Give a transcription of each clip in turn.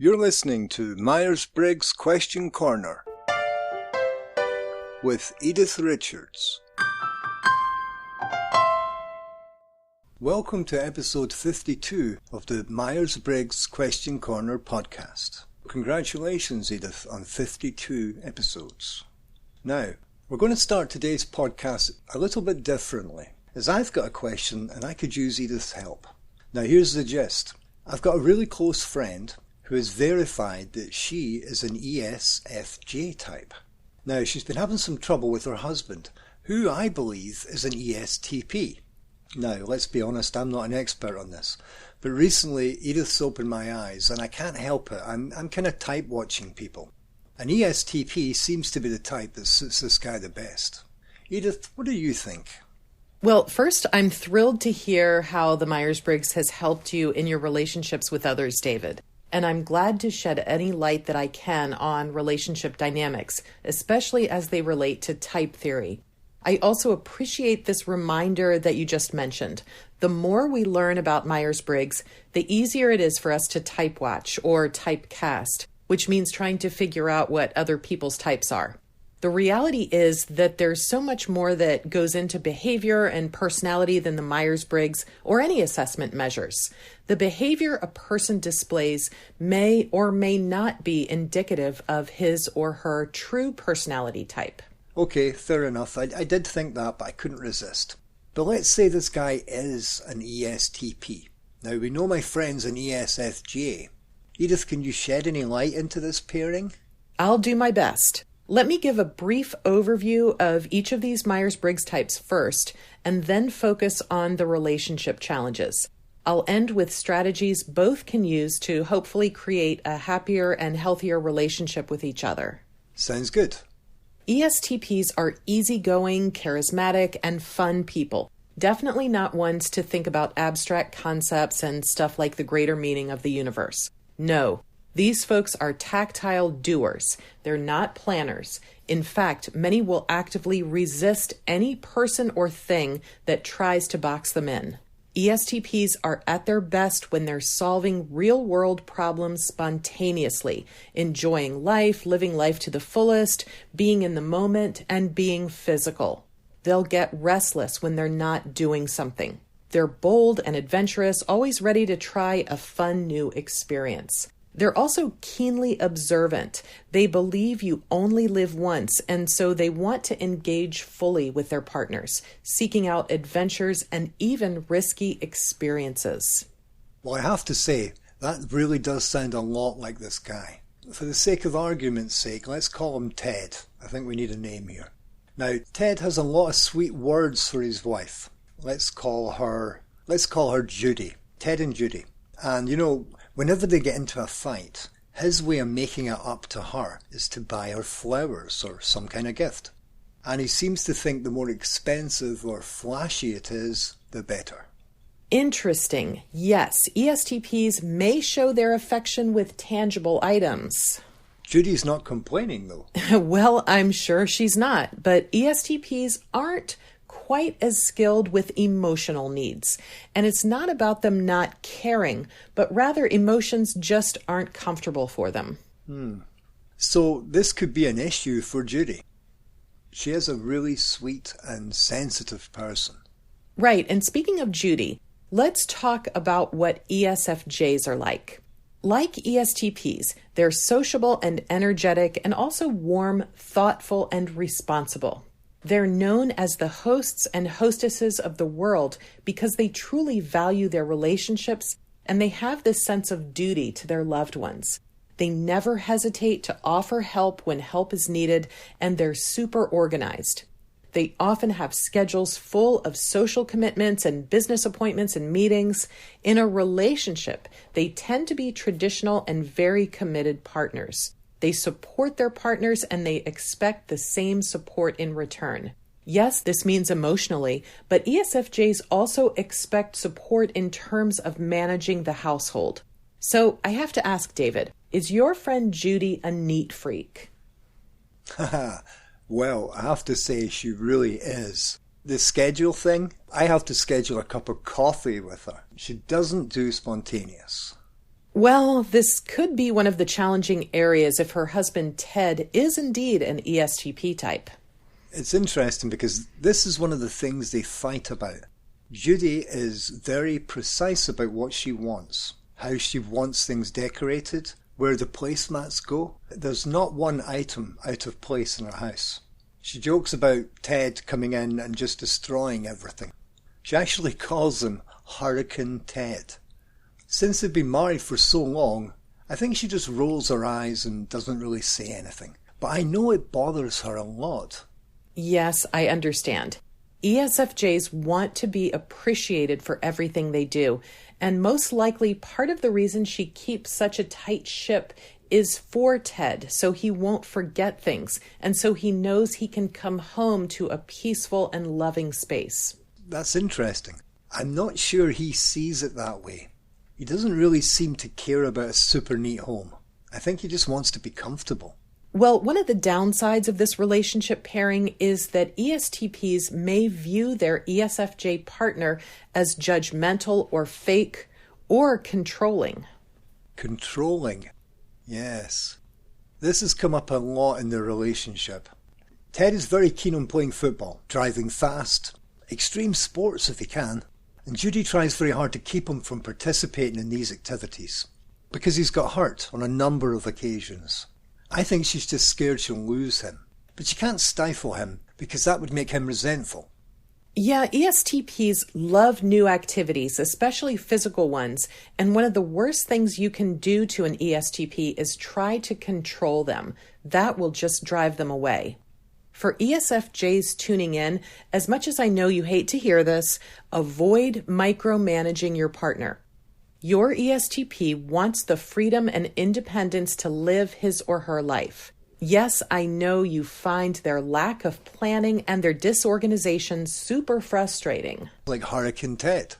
You're listening to Myers-Briggs Question Corner with Edythe Richards. Welcome to episode 52 of the Myers-Briggs Question Corner podcast. Congratulations, Edythe, on 52 episodes. Now, we're going to start today's podcast a little bit differently, as I've got a question and I could use Edythe's help. Now, here's the gist. I've got a really close friend who has verified that she is an ESFJ type. Now, she's been having some trouble with her husband, who I believe is an ESTP. Now, let's be honest, I'm not an expert on this, but recently Edythe's opened my eyes and I can't help it. I'm kind of type watching people. An ESTP seems to be the type that suits this guy the best. Edythe, what do you think? Well, first, I'm thrilled to hear how the Myers-Briggs has helped you in your relationships with others, David. And I'm glad to shed any light that I can on relationship dynamics, especially as they relate to type theory. I also appreciate this reminder that you just mentioned. The more we learn about Myers-Briggs, the easier it is for us to type watch or typecast, which means trying to figure out what other people's types are. The reality is that there's so much more that goes into behavior and personality than the Myers-Briggs or any assessment measures. The behavior a person displays may or may not be indicative of his or her true personality type. Okay, fair enough. I did think that, but I couldn't resist. But let's say this guy is an ESTP. Now, we know my friend's an ESFJ. Edythe, can you shed any light into this pairing? I'll do my best. Let me give a brief overview of each of these Myers-Briggs types first, and then focus on the relationship challenges. I'll end with strategies both can use to hopefully create a happier and healthier relationship with each other. Sounds good. ESTPs are easygoing, charismatic, and fun people. Definitely not ones to think about abstract concepts and stuff like the greater meaning of the universe. No. These folks are tactile doers. They're not planners. In fact, many will actively resist any person or thing that tries to box them in. ESTPs are at their best when they're solving real-world problems spontaneously, enjoying life, living life to the fullest, being in the moment, and being physical. They'll get restless when they're not doing something. They're bold and adventurous, always ready to try a fun new experience. They're also keenly observant. They believe you only live once, and so they want to engage fully with their partners, seeking out adventures and even risky experiences. Well, I have to say, that really does sound a lot like this guy. For the sake of argument's sake, let's call him Ted. I think we need a name here. Now, Ted has a lot of sweet words for his wife. Let's call her Judy. Ted and Judy. And you know, whenever they get into a fight, his way of making it up to her is to buy her flowers or some kind of gift. And he seems to think the more expensive or flashy it is, the better. Interesting. Yes, ESTPs may show their affection with tangible items. Judy's not complaining, though. Well, I'm sure she's not, but ESTPs aren't quite as skilled with emotional needs. And it's not about them not caring, but rather emotions just aren't comfortable for them. So this could be an issue for Judy. She is a really sweet and sensitive person. Right, and speaking of Judy, let's talk about what ESFJs are like. Like ESTPs, they're sociable and energetic and also warm, thoughtful, and responsible. They're known as the hosts and hostesses of the world because they truly value their relationships and they have this sense of duty to their loved ones. They never hesitate to offer help when help is needed, and they're super organized. They often have schedules full of social commitments and business appointments and meetings. In a relationship, they tend to be traditional and very committed partners. They support their partners and they expect the same support in return. Yes, this means emotionally, but ESFJs also expect support in terms of managing the household. So I have to ask, David, is your friend Judy a neat freak? Well, I have to say she really is. The schedule thing, I have to schedule a cup of coffee with her. She doesn't do spontaneous. Well, this could be one of the challenging areas if her husband Ted is indeed an ESTP type. It's interesting because this is one of the things they fight about. Judy is very precise about what she wants, how she wants things decorated, where the placemats go. There's not one item out of place in her house. She jokes about Ted coming in and just destroying everything. She actually calls him Hurricane Ted. Since they've been married for so long, I think she just rolls her eyes and doesn't really say anything. But I know it bothers her a lot. Yes, I understand. ESFJs want to be appreciated for everything they do, and most likely part of the reason she keeps such a tight ship is for Ted, so he won't forget things, and so he knows he can come home to a peaceful and loving space. That's interesting. I'm not sure he sees it that way. He doesn't really seem to care about a super neat home. I think he just wants to be comfortable. Well, one of the downsides of this relationship pairing is that ESTPs may view their ESFJ partner as judgmental or fake or controlling. Controlling. Yes. This has come up a lot in their relationship. Ted is very keen on playing football, driving fast, extreme sports if he can, and Judy tries very hard to keep him from participating in these activities, because he's got hurt on a number of occasions. I think she's just scared she'll lose him, but she can't stifle him because that would make him resentful. Yeah, ESTPs love new activities, especially physical ones, and one of the worst things you can do to an ESTP is try to control them. That will just drive them away. For ESFJs tuning in, as much as I know you hate to hear this, avoid micromanaging your partner. Your ESTP wants the freedom and independence to live his or her life. Yes, I know you find their lack of planning and their disorganization super frustrating. Like Hurricane Ted.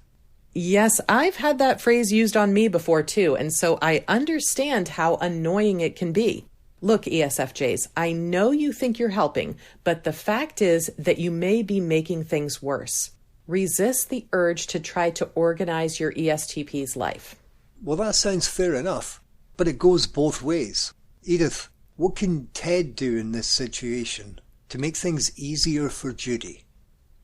Yes, I've had that phrase used on me before too, and so I understand how annoying it can be. Look, ESFJs, I know you think you're helping, but the fact is that you may be making things worse. Resist the urge to try to organize your ESTP's life. Well, that sounds fair enough, but it goes both ways. Edythe, what can Ted do in this situation to make things easier for Judy?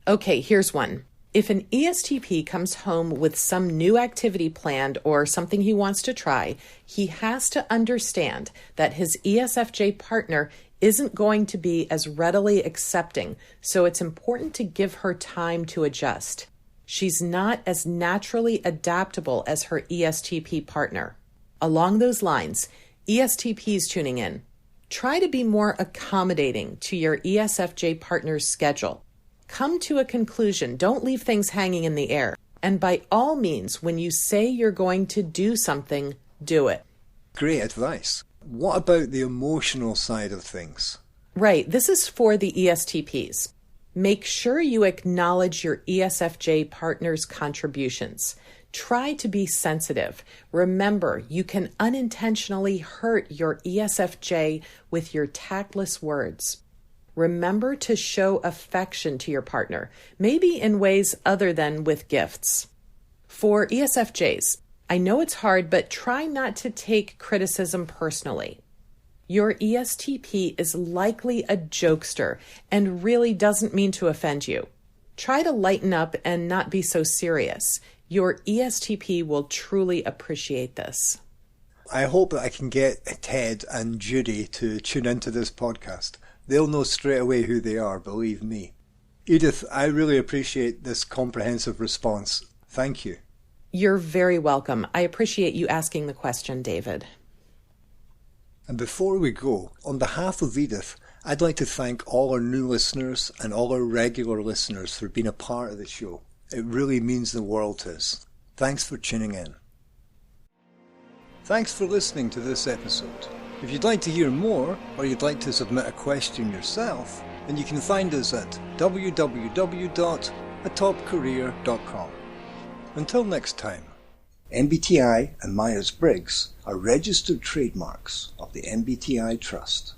Okay, here's one. If an ESTP comes home with some new activity planned or something he wants to try, he has to understand that his ESFJ partner isn't going to be as readily accepting, so it's important to give her time to adjust. She's not as naturally adaptable as her ESTP partner. Along those lines, ESTPs tuning in, try to be more accommodating to your ESFJ partner's schedule. Come to a conclusion. Don't leave things hanging in the air. And by all means, when you say you're going to do something, do it. Great advice. What about the emotional side of things? Right. This is for the ESTPs. Make sure you acknowledge your ESFJ partner's contributions. Try to be sensitive. Remember, you can unintentionally hurt your ESFJ with your tactless words. Remember to show affection to your partner, maybe in ways other than with gifts. For ESFJs, I know it's hard, but try not to take criticism personally. Your ESTP is likely a jokester and really doesn't mean to offend you. Try to lighten up and not be so serious. Your ESTP will truly appreciate this. I hope that I can get Ted and Judy to tune into this podcast. They'll know straight away who they are, believe me. Edythe, I really appreciate this comprehensive response. Thank you. You're very welcome. I appreciate you asking the question, David. And before we go, on behalf of Edythe, I'd like to thank all our new listeners and all our regular listeners for being a part of the show. It really means the world to us. Thanks for tuning in. Thanks for listening to this episode. If you'd like to hear more, or you'd like to submit a question yourself, then you can find us at www.atopcareer.com. Until next time, MBTI and Myers-Briggs are registered trademarks of the MBTI Trust.